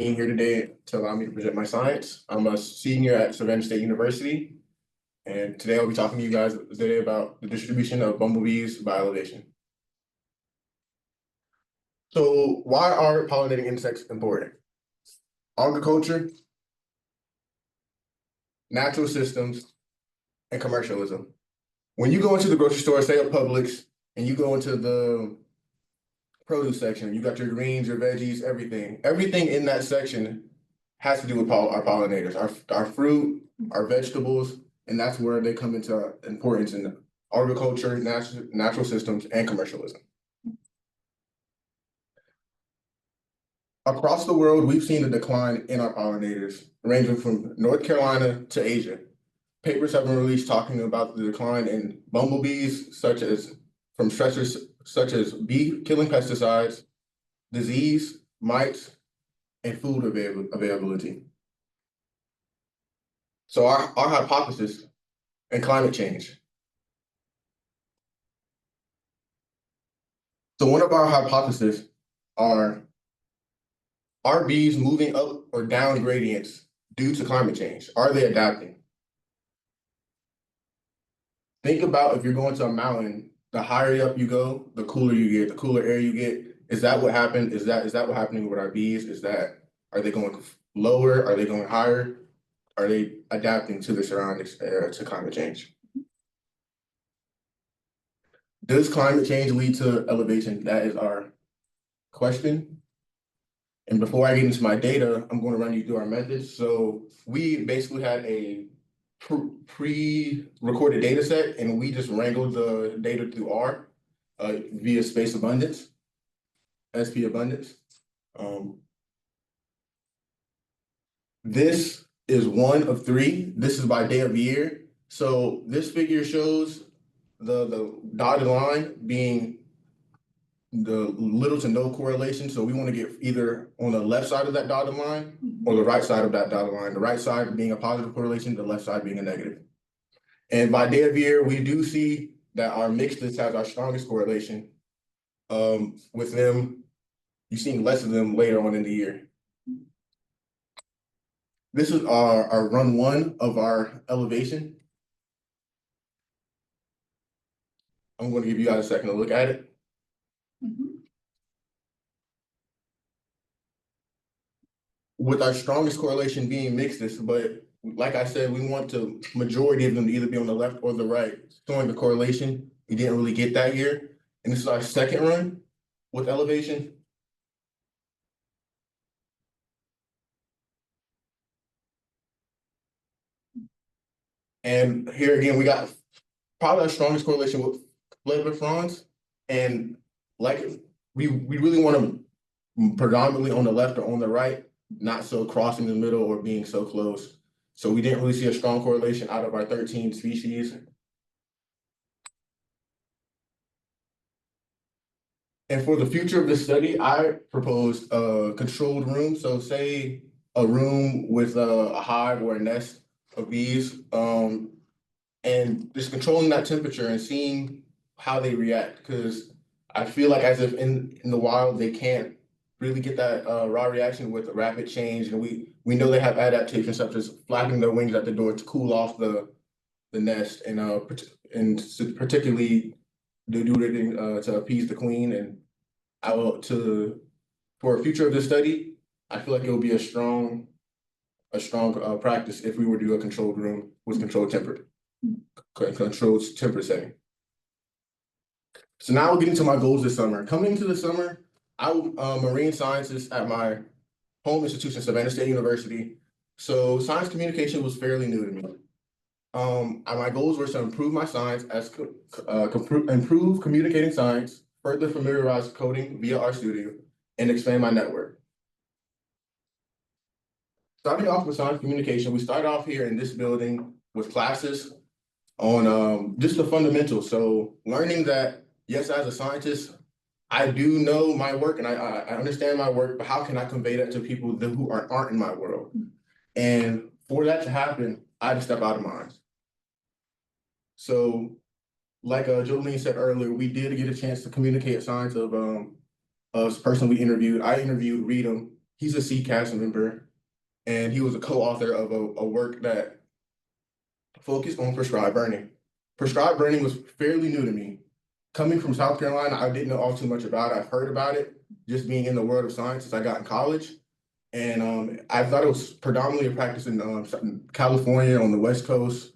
being here today to allow me to present my science. I'm a senior at Savannah State University, and today I'll be talking to you guys today about the distribution of bumblebees by elevation. So why are pollinating insects important? Agriculture, natural systems, and commercialism. When you go into the grocery store, say at Publix, and you go into the produce section, you got your greens, your veggies, everything. Everything in that section has to do with our pollinators, our fruit, our vegetables, and that's where they come into importance in agriculture, natural systems, and commercialism. Across the world, we've seen a decline in our pollinators, ranging from North Carolina to Asia. Papers have been released talking about the decline in bumblebees, such as from stressors such as bee-killing pesticides, disease, mites, and food availability. So our hypothesis and climate change. So one of our hypotheses are bees moving up or down gradients due to climate change? Are they adapting? Think about if you're going to a mountain, the higher up you go, the cooler you get, the cooler air you get. Is that what happened? Is that what happening with our bees? Are they going lower? Are they going higher? Are they adapting to the surroundings to climate change? Does climate change lead to elevation? That is our question. And before I get into my data, I'm going to run you through our methods. So we basically had a pre-recorded data set, and we just wrangled the data through R via space abundance, SP abundance. This is one of three. This is by day of year. So this figure shows the dotted line being the little to no correlation. So we want to get either on the left side of that dotted line or the right side of that dotted line. The right side being a positive correlation, the left side being a negative. And by day of year, we do see that our mixed list has our strongest correlation with them. You're seeing less of them later on in the year. This is our run one of our elevation. I'm going to give you guys a second to look at it. With our strongest correlation being mixed, but like I said, we want the majority of them to either be on the left or the right, showing the correlation. We didn't really get that year. And this is our second run with elevation. And here again, we got probably our strongest correlation with flavored fronds. And like we really want them predominantly on the left or on the right, not so crossing the middle or being so close. So we didn't really see a strong correlation out of our 13 species. And for the future of this study, I proposed a controlled room. So say a room with a hive or a nest of bees, and just controlling that temperature and seeing how they react. Because I feel like as if in the wild, they can't really get that raw reaction with a rapid change. And we know they have adaptations such as flapping their wings at the door to cool off the nest and particularly do it to appease the queen. And for a future of this study, I feel like it will be a strong practice if we were to do a controlled room with controlled temperature setting. So now we'll get into my goals this summer. Coming into the summer, I'm a marine scientist at my home institution, Savannah State University. So science communication was fairly new to me. My goals were to improve my science, improve communicating science, further familiarize coding via RStudio, and expand my network. Starting off with science communication, we started off here in this building with classes on just the fundamentals. So learning that, yes, as a scientist, I do know my work and I understand my work, but how can I convey that to people who aren't in my world? And for that to happen, I had to step out of mine. So like Jolene said earlier, we did get a chance to communicate science of a person we interviewed. I interviewed Reedham. He's a SE CASC member, and he was a co-author of a work that focused on prescribed burning. Prescribed burning was fairly new to me. Coming from South Carolina, I didn't know all too much about it. I've heard about it just being in the world of science since I got in college. And I thought it was predominantly a practice in California on the West Coast,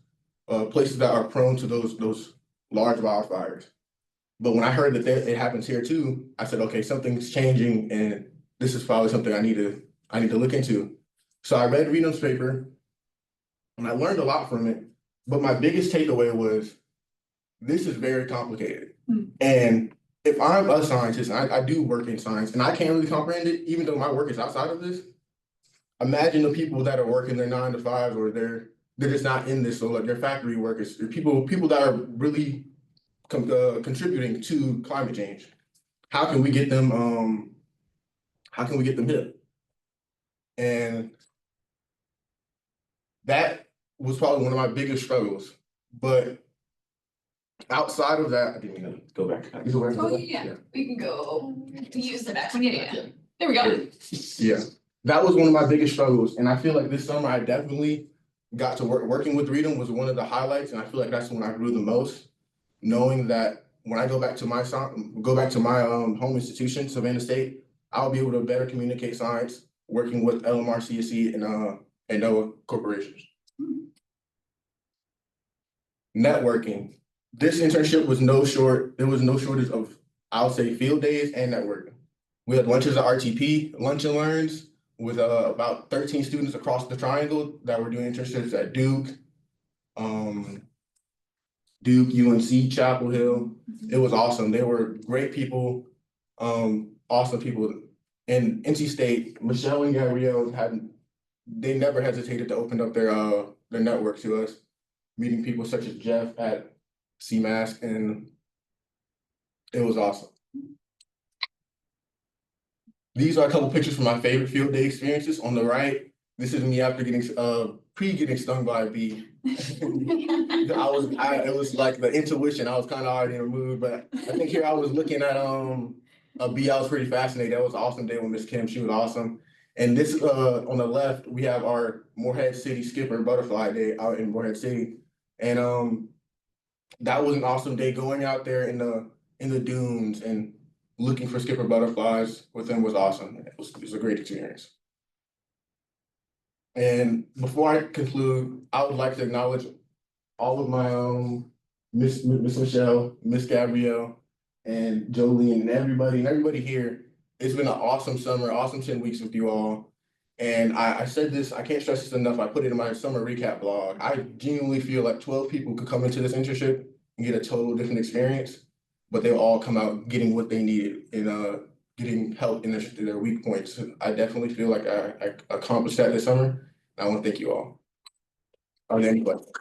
places that are prone to those large wildfires. But when I heard that it happens here too, I said, okay, something's changing, and this is probably something I need to look into. So I read Reno's paper, and I learned a lot from it. But my biggest takeaway was this is very complicated. And if I'm a scientist, and I do work in science, and I can't really comprehend it, even though my work is outside of this, imagine the people that are working their 9 to 5s, or they're just not in this. So like their factory workers, people that are really contributing to climate change. How can we get them? How can we get them hip? And that was probably one of my biggest struggles. But outside of that, I didn't even go back. Oh yeah, we can go use the next one. Yeah. There we go. Yeah, that was one of my biggest struggles, and I feel like this summer I definitely got to working with Reading was one of the highlights, and I feel like that's when I grew the most, knowing that when I go back to my home institution, Savannah State, I'll be able to better communicate science working with LMR, CSE, and NOAA corporations. Networking. This internship was there was no shortage of, I'll say, field days and networking. We had lunches at RTP, lunch and learns, with about 13 students across the triangle that were doing internships at Duke, UNC, Chapel Hill. It was awesome. They were great people, awesome people. And NC State, Michelle and Gabrielle they never hesitated to open up their network to us, meeting people such as Jeff at SE CASC, and it was awesome. These are a couple pictures from my favorite field day experiences. On the right, this is me after getting stung by a bee. It was like the intuition. I was kind of already in a mood, but I think here I was looking at a bee. I was pretty fascinated. That was an awesome day with Miss Kim. She was awesome. And this on the left, we have our Morehead City Skipper Butterfly Day out in Morehead City, and that was an awesome day. Going out there in the dunes and looking for skipper butterflies with them was awesome. It was a great experience. And before I conclude, I would like to acknowledge all of my Miss Michelle, Miss Gabrielle, and Jolene, and everybody here. It's been an awesome summer, awesome 10 weeks with you all. And I said this, I can't stress this enough. I put it in my summer recap blog. I genuinely feel like 12 people could come into this internship and get a total different experience, but they'll all come out getting what they needed and getting help in their weak points. I definitely feel like I accomplished that this summer. I want to thank you all. Are there any questions?